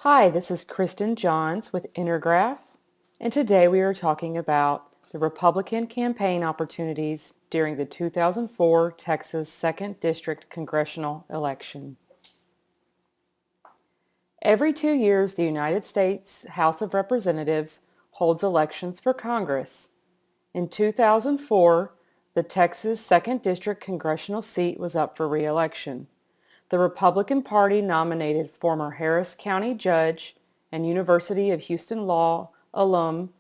Hi, this is Kristen Johns with Intergraph, and today we are talking about the Republican campaign opportunities during the 2004 Texas 2nd District congressional election. Every 2 years, the United States House of Representatives holds elections for Congress. In 2004, the Texas 2nd District congressional seat was up for re-election. The Republican Party nominated former Harris County Judge and University of Houston Law alum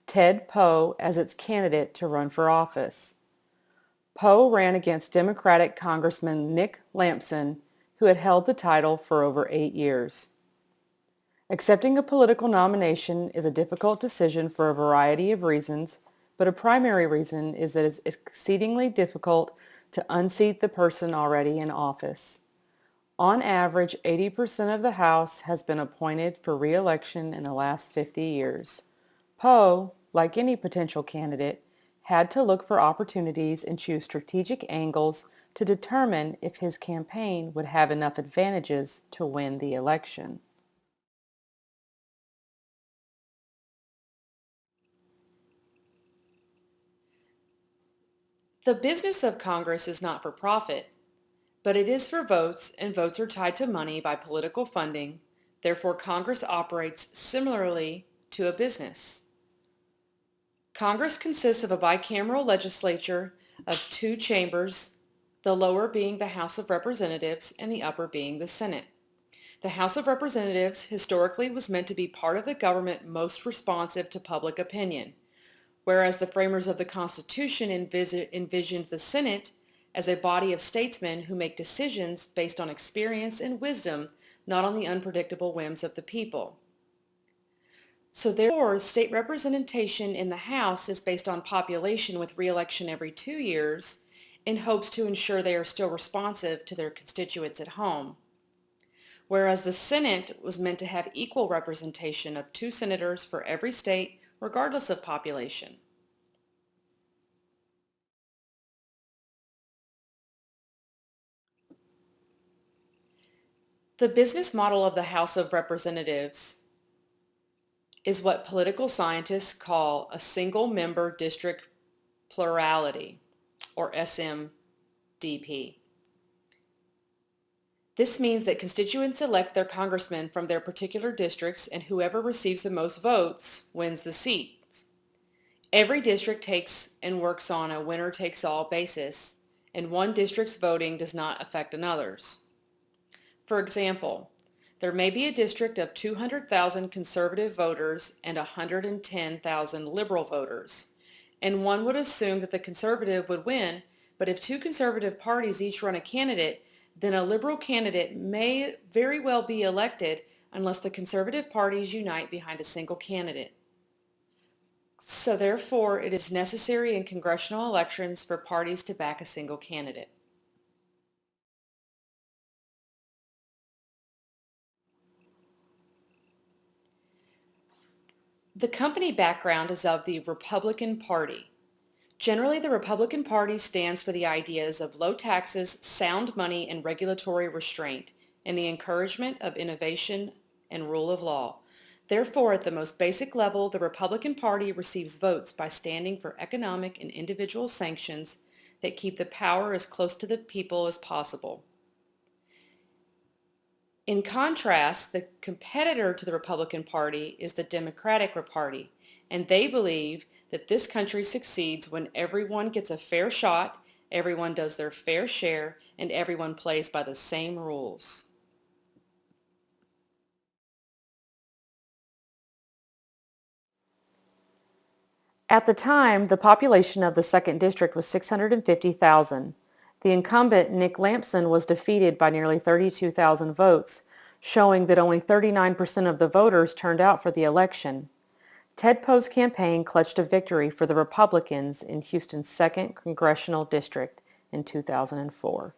Ted Poe as its candidate to run for office. Poe ran against Democratic Congressman Nick Lampson, who had held the title for over 8 years. Accepting a political nomination is a difficult decision for a variety of reasons, but a primary reason is that it's exceedingly difficult to unseat the person already in office. On average, 80% of the House has been appointed for re-election in the last 50 years. Poe, like any potential candidate, had to look for opportunities and choose strategic angles to determine if his campaign would have enough advantages to win the election. The business of Congress is not for profit, but it is for votes, and votes are tied to money by political funding. Therefore, Congress operates similarly to a business. Congress consists of a bicameral legislature of 2 chambers, the lower being the House of Representatives and the upper being the Senate. The House of Representatives historically was meant to be part of the government most responsive to public opinion, whereas the framers of the Constitution envisioned the Senate as a body of statesmen who make decisions based on experience and wisdom, not on the unpredictable whims of the people. So therefore, state representation in the House is based on population with re-election every 2 years in hopes to ensure they are still responsive to their constituents at home. Whereas the Senate was meant to have equal representation of 2 senators for every state, regardless of population. The business model of the House of Representatives is what political scientists call a single-member district plurality, or SMDP. This means that constituents elect their congressmen from their particular districts, and whoever receives the most votes wins the seat. Every district takes and works on a winner-takes-all basis, and one district's voting does not affect another's. For example, there may be a district of 200,000 conservative voters and 110,000 liberal voters, and one would assume that the conservative would win, but if 2 conservative parties each run a candidate, then a liberal candidate may very well be elected unless the conservative parties unite behind a single candidate. So therefore, it is necessary in congressional elections for parties to back a single candidate. The company background is of the Republican Party. Generally, the Republican Party stands for the ideas of low taxes, sound money, and regulatory restraint, and the encouragement of innovation and rule of law. Therefore, at the most basic level, the Republican Party receives votes by standing for economic and individual sanctions that keep the power as close to the people as possible. In contrast, the competitor to the Republican Party is the Democratic Party, and they believe that this country succeeds when everyone gets a fair shot, everyone does their fair share, and everyone plays by the same rules. At the time, the population of the 2nd District was 650,000. The incumbent, Nick Lampson, was defeated by nearly 32,000 votes, showing that only 39% of the voters turned out for the election. Ted Poe's campaign clutched a victory for the Republicans in Houston's 2nd Congressional District in 2004.